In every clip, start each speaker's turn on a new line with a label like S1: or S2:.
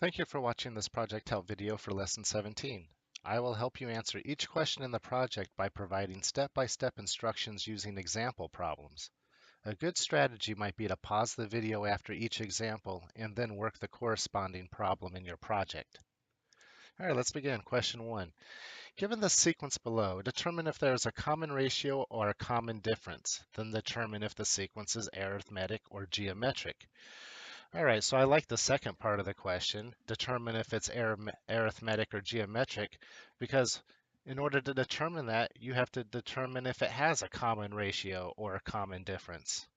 S1: Thank you for watching this project help video for lesson 17. I will help you answer each question in the project by providing step-by-step instructions using example problems. A good strategy might be to pause the video after each example and then work the corresponding problem in your project. All right, let's begin. Question 1. Given the sequence below, determine if there is a common ratio or a common difference. Then determine if the sequence is arithmetic or geometric. All right, so I like the second part of the question, determine if it's arithmetic or geometric, because in order to determine that, you have to determine if it has a common ratio or a common difference.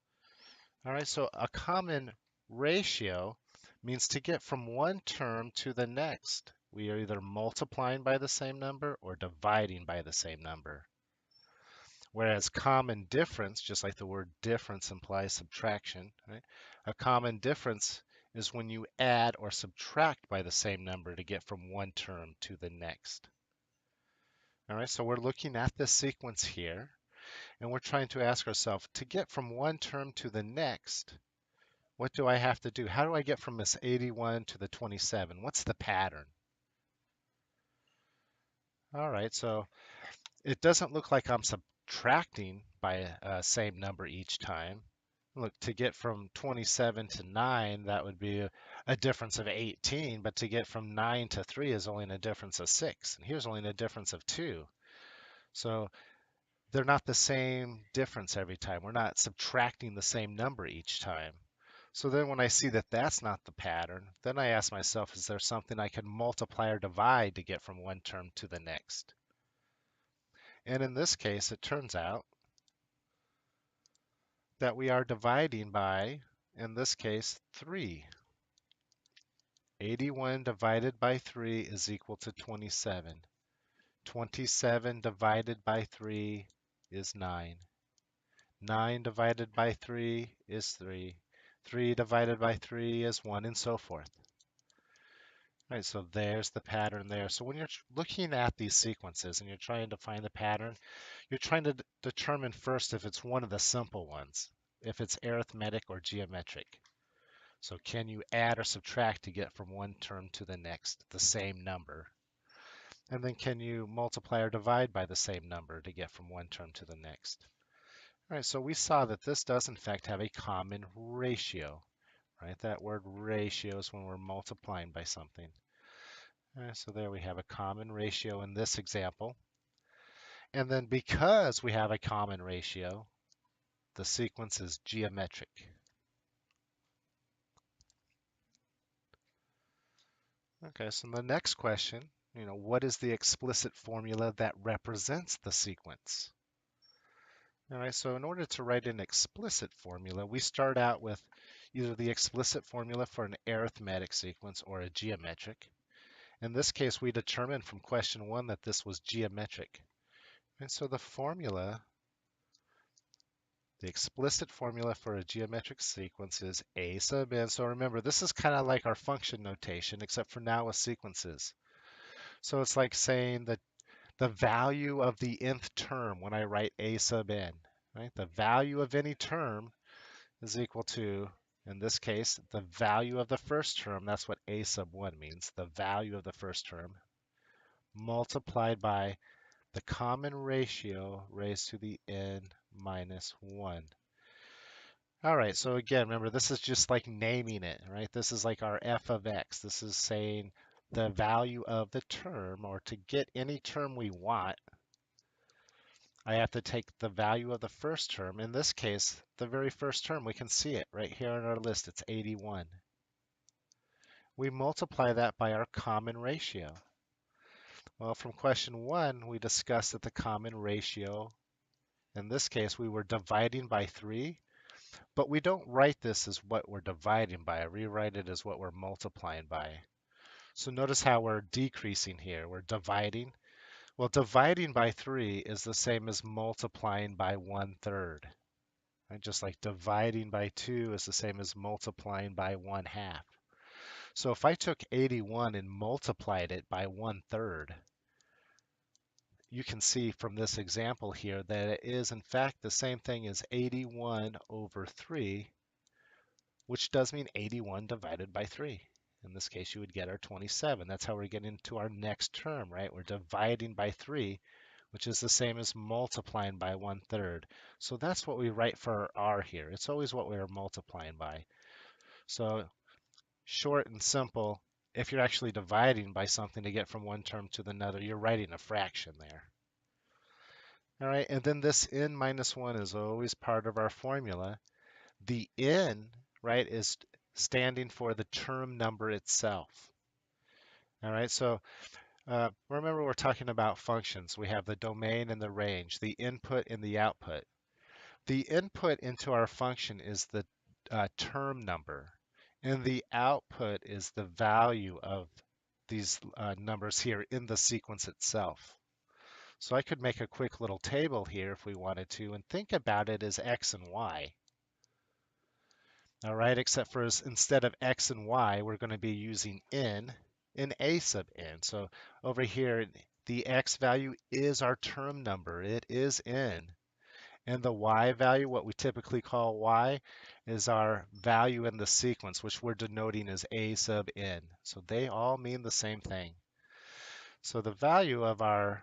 S1: All right, so a common ratio means to get from one term to the next. We are either multiplying by the same number or dividing by the same number. Whereas common difference, just like the word difference implies subtraction, right? A common difference is when you add or subtract by the same number to get from one term to the next. All right, so we're looking at this sequence here, and we're trying to ask ourselves, to get from one term to the next, what do I have to do? How do I get from this 81 to the 27? What's the pattern? All right, so it doesn't look like I'm subtracting by a same number each time. Look, to get from 27 to 9, that would be a difference of 18, but to get from 9 to 3 is only a difference of 6, and here's only a difference of 2. So they're not the same difference every time. We're not subtracting the same number each time. So then when I see that that's not the pattern, then I ask myself, is there something I can multiply or divide to get from one term to the next? And in this case, it turns out that we are dividing by, in this case, 3. 81 divided by 3 is equal to 27. 27 divided by 3 is 9. 9 divided by 3 is 3. 3 divided by 3 is 1, and so forth. All right, so there's the pattern there. So when you're looking at these sequences and you're trying to find the pattern, you're trying to determine first if it's one of the simple ones, if it's arithmetic or geometric. So can you add or subtract to get from one term to the next, the same number? And then can you multiply or divide by the same number to get from one term to the next? All right, so we saw that this does in fact have a common ratio, right? That word ratio is when we're multiplying by something. All right, so there we have a common ratio in this example. And then because we have a common ratio, the sequence is geometric. Okay, so the next question, what is the explicit formula that represents the sequence? All right, so in order to write an explicit formula, we start out with either the explicit formula for an arithmetic sequence or a geometric. In this case, we determined from question 1 that this was geometric. And so the explicit formula for a geometric sequence is a sub n. So remember, this is kind of like our function notation, except for now with sequences. So it's like saying that the value of the nth term when I write a sub n, right? The value of any term is equal to, in this case, the value of the first term. That's what a sub 1 means, the value of the first term, multiplied by the common ratio raised to the n minus 1. All right, so again, remember, this is just like naming it, right? This is like our f of x. This is saying the value of the term, or to get any term we want, I have to take the value of the first term. In this case, the very first term, we can see it right here on our list. It's 81. We multiply that by our common ratio. Well, from question 1, we discussed that the common ratio, in this case, we were dividing by 3. But we don't write this as what we're dividing by. I rewrite it as what we're multiplying by. So notice how we're decreasing here. We're dividing. Well, dividing by 3 is the same as multiplying by 1/3. Right? Just like dividing by 2 is the same as multiplying by 1/2. So if I took 81 and multiplied it by 1/3, you can see from this example here that it is in fact the same thing as 81 over 3, which does mean 81 divided by 3. In this case, you would get our 27. That's how we're getting to our next term, right? We're dividing by 3, which is the same as multiplying by 1/3. So that's what we write for our r here. It's always what we're multiplying by. So short and simple, if you're actually dividing by something to get from one term to another, you're writing a fraction there. All right, and then this n minus 1 is always part of our formula. The n, right, is standing for the term number itself. All right, so remember we're talking about functions. We have the domain and the range, the input and the output. The input into our function is the term number, and the output is the value of these numbers here in the sequence itself. So I could make a quick little table here if we wanted to and think about it as x and y. All right, except for instead of x and y, we're going to be using n and a sub n. So over here, the x value is our term number. It is n. And the y value, what we typically call y, is our value in the sequence, which we're denoting as a sub n. So they all mean the same thing. So the value of our,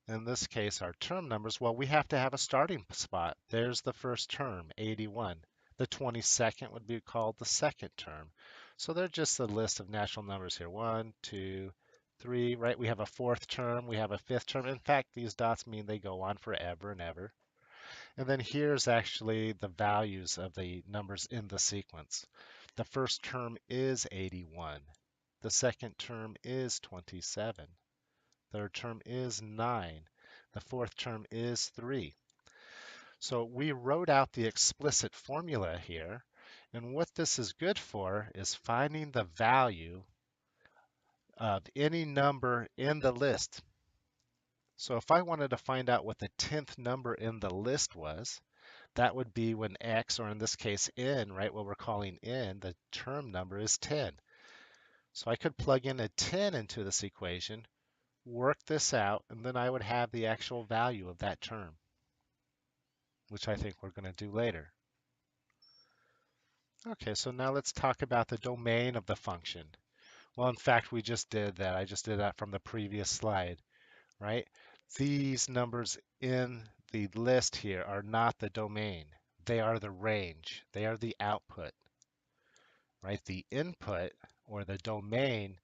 S1: in this case, our term numbers, well, we have to have a starting spot. There's the first term, 81. The 22nd would be called the second term. So they're just a list of natural numbers here. 1, 2, 3, right? We have a fourth term. We have a fifth term. In fact, these dots mean they go on forever and ever. And then here's actually the values of the numbers in the sequence. The first term is 81. The second term is 27. Third term is 9. The fourth term is 3. So we wrote out the explicit formula here. And what this is good for is finding the value of any number in the list. So if I wanted to find out what the 10th number in the list was, that would be when x, or in this case n, right, what we're calling n, the term number is 10. So I could plug in a 10 into this equation, work this out, and then I would have the actual value of that term, which I think we're going to do later. Okay, so now let's talk about the domain of the function. Well, in fact, we just did that. I just did that from the previous slide, right? These numbers in the list here are not the domain. They are the range. They are the output, right? The input, or the domain,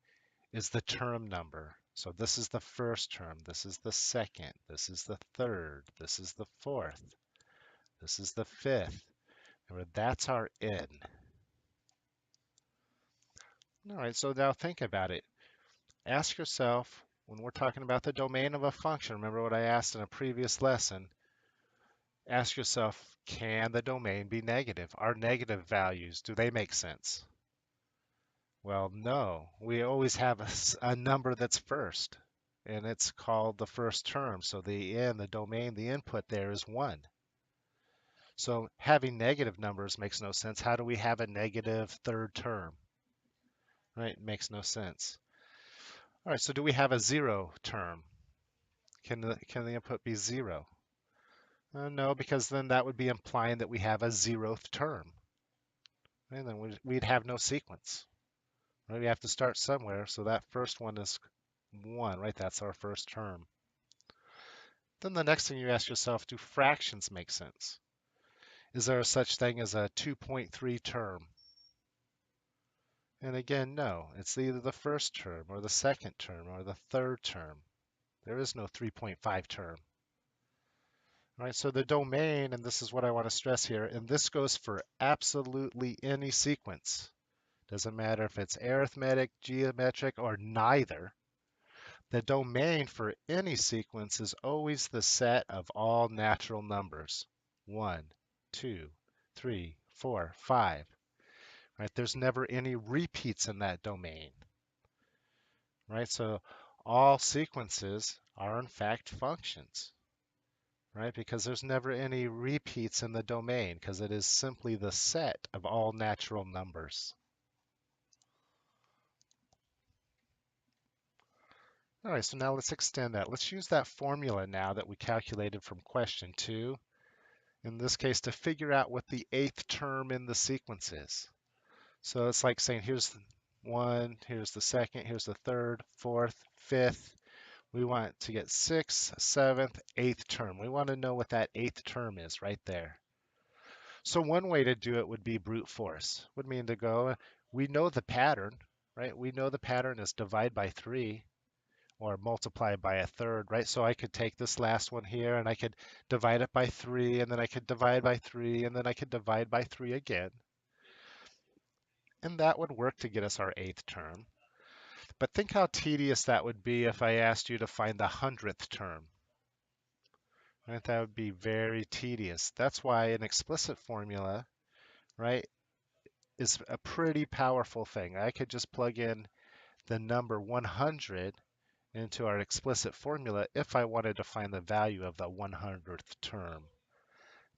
S1: is the term number. So this is the first term. This is the second. This is the third. This is the fourth. This is the fifth. Remember, that's our n. All right, so now think about it. Ask yourself, when we're talking about the domain of a function, remember what I asked in a previous lesson, ask yourself, can the domain be negative? Are negative values, do they make sense? Well, no. We always have a number that's first, and it's called the first term. So the n, the domain, the input there is 1. So having negative numbers makes no sense. How do we have a negative third term? Right? It makes no sense. All right, so do we have a 0 term? Can the input be 0? No, because then that would be implying that we have a 0th term. And then we'd have no sequence. Right? We have to start somewhere, so that first one is 1, right? That's our first term. Then the next thing you ask yourself, do fractions make sense? Is there such thing as a 2.3 term? And again, no. It's either the first term or the second term or the third term. There is no 3.5 term. All right, so the domain, and this is what I want to stress here, and this goes for absolutely any sequence. Doesn't matter if it's arithmetic, geometric, or neither. The domain for any sequence is always the set of all natural numbers. 1, 2, 3, 4, 5. Right? There's never any repeats in that domain. Right? So all sequences are in fact functions. Right? Because there's never any repeats in the domain, because it is simply the set of all natural numbers. All right, so now let's extend that. Let's use that formula now that we calculated from question 2, in this case, to figure out what the 8th term in the sequence is. So it's like saying, here's 1, here's the second, here's the third, fourth, fifth. We want to get sixth, seventh, eighth term. We want to know what that eighth term is right there. So one way to do it would be brute force. Would mean to go, we know the pattern, right? We know the pattern is divide by 3 or multiply by a third, right? So I could take this last one here and I could divide it by 3 and then I could divide by 3 and then I could divide by 3 again. And that would work to get us our eighth term. But think how tedious that would be if I asked you to find the 100th term. Right? That would be very tedious. That's why an explicit formula, right, is a pretty powerful thing. I could just plug in the number 100 into our explicit formula if I wanted to find the value of the 100th term.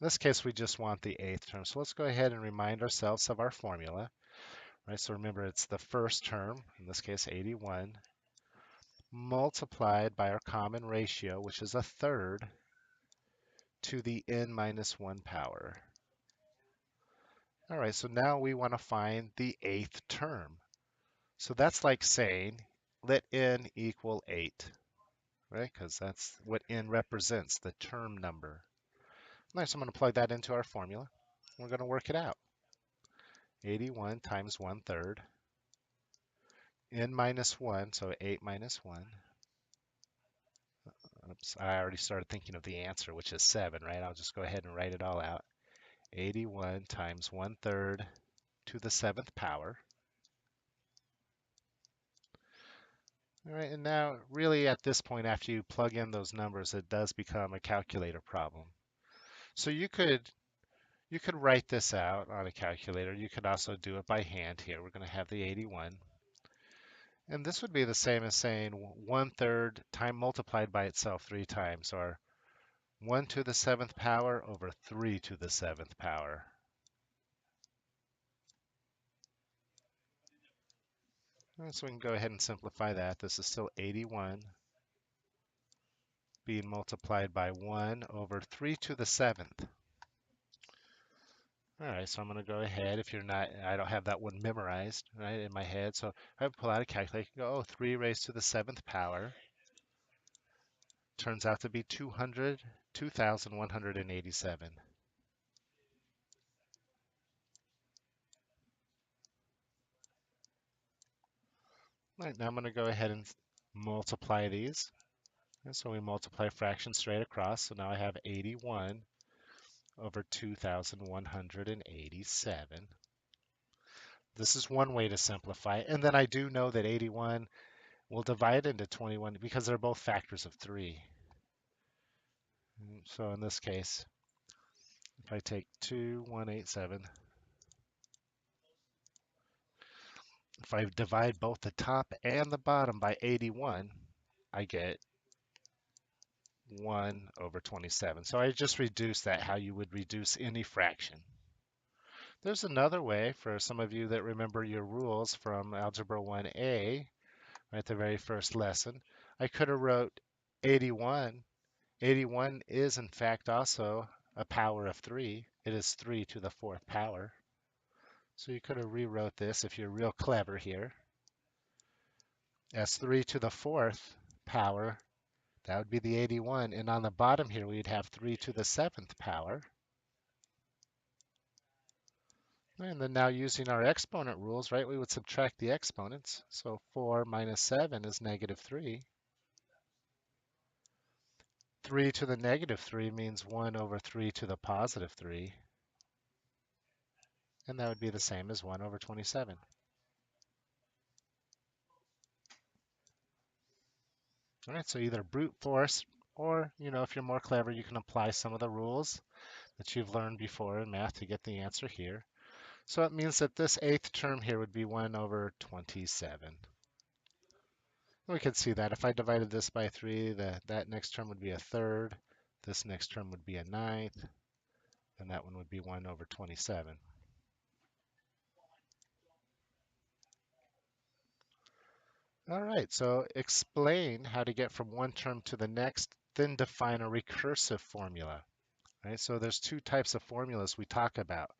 S1: In this case, we just want the eighth term. So let's go ahead and remind ourselves of our formula. Right, so remember it's the first term, in this case 81, multiplied by our common ratio, which is a third, to the n minus 1 power. All right, so now we want to find the eighth term. So that's like saying let n equal 8, right? Because that's what n represents, the term number. All right, so I'm going to plug that into our formula. We're going to work it out. 81 times 1/3, n minus 1, so 8 minus 1. Oops, I already started thinking of the answer, which is 7, right? I'll just go ahead and write it all out. 81 times 1/3 to the 7th power. All right, and now really at this point, after you plug in those numbers, it does become a calculator problem. So you could write this out on a calculator. You could also do it by hand here. We're going to have the 81. And this would be the same as saying 1/3 time multiplied by itself 3 times, or 1 to the 7th power over 3 to the 7th power. So we can go ahead and simplify that. This is still 81 being multiplied by 1 over 3 to the 7th. All right, so I'm going to go ahead. If you're not, I don't have that one memorized, right, in my head. So I pull out a calculator and go, oh, 3 raised to the 7th power turns out to be 2,187. All right, now I'm going to go ahead and multiply these. And so we multiply fractions straight across. So now I have 81 over 2,187. This is one way to simplify. And then I do know that 81 will divide into 21 because they're both factors of 3. So in this case, if I take 2,187, if I divide both the top and the bottom by 81, I get 1 over 27. So I just reduced that how you would reduce any fraction. There's another way for some of you that remember your rules from Algebra 1A, right, the very first lesson. I could have wrote 81. 81 is in fact also a power of 3. It is 3 to the 4th power. So you could have rewrote this if you're real clever here as 3 to the 4th power. That would be the 81. And on the bottom here, we'd have 3 to the 7th power. And then now using our exponent rules, right, we would subtract the exponents. So 4 minus 7 is negative 3. 3 to the negative 3 means 1 over 3 to the positive 3. And that would be the same as 1 over 27. All right, so either brute force or, if you're more clever, you can apply some of the rules that you've learned before in math to get the answer here. So it means that this eighth term here would be 1 over 27. We could see that if I divided this by 3, that next term would be a third, this next term would be a ninth, and that one would be 1 over 27. All right, so explain how to get from one term to the next, then define a recursive formula. Right, so there's two types of formulas we talk about.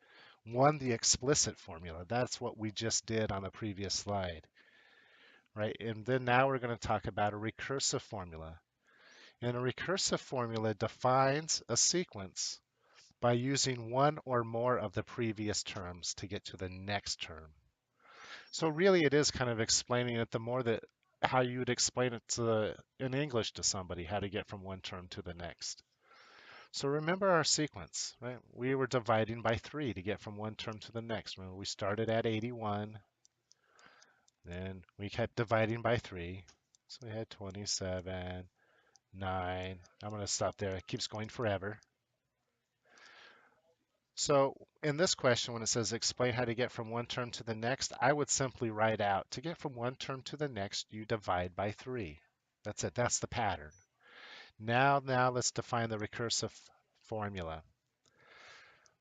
S1: One, the explicit formula. That's what we just did on the previous slide, right? And then now we're going to talk about a recursive formula. And a recursive formula defines a sequence by using one or more of the previous terms to get to the next term. So really it is kind of explaining it the more that how you would explain it in English to somebody, how to get from one term to the next. So remember our sequence, right? We were dividing by 3 to get from one term to the next. Remember, we started at 81, then we kept dividing by 3. So we had 27, 9. I'm going to stop there. It keeps going forever. So in this question, when it says explain how to get from one term to the next, I would simply write out to get from one term to the next, you divide by 3. That's it. That's the pattern. Now let's define the recursive formula.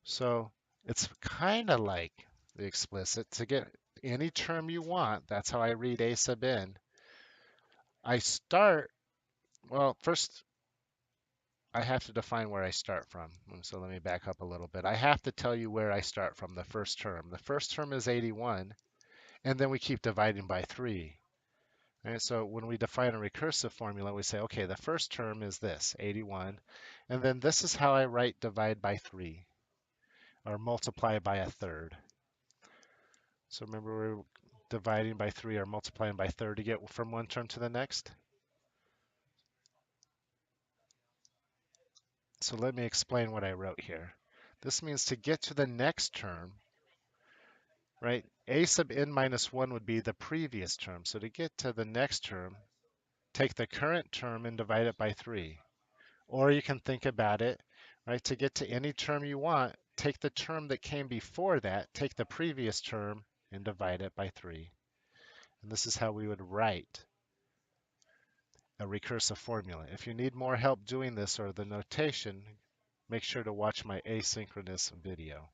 S1: So it's kind of like the explicit. To get any term you want, that's how I read a sub n. I start, well, first I have to define where I start from. So let me back up a little bit. I have to tell you where I start from, the first term. The first term is 81, and then we keep dividing by 3. Right? So when we define a recursive formula, we say, okay, the first term is this, 81, and then this is how I write divide by 3, or multiply by a third. So remember, we're dividing by 3 or multiplying by third to get from one term to the next. So let me explain what I wrote here. This means to get to the next term, right? A sub n minus 1 would be the previous term. So to get to the next term, take the current term and divide it by 3. Or you can think about it, right? To get to any term you want, take the term that came before that, take the previous term and divide it by 3. And this is how we would write a recursive formula. If you need more help doing this or the notation, make sure to watch my asynchronous video.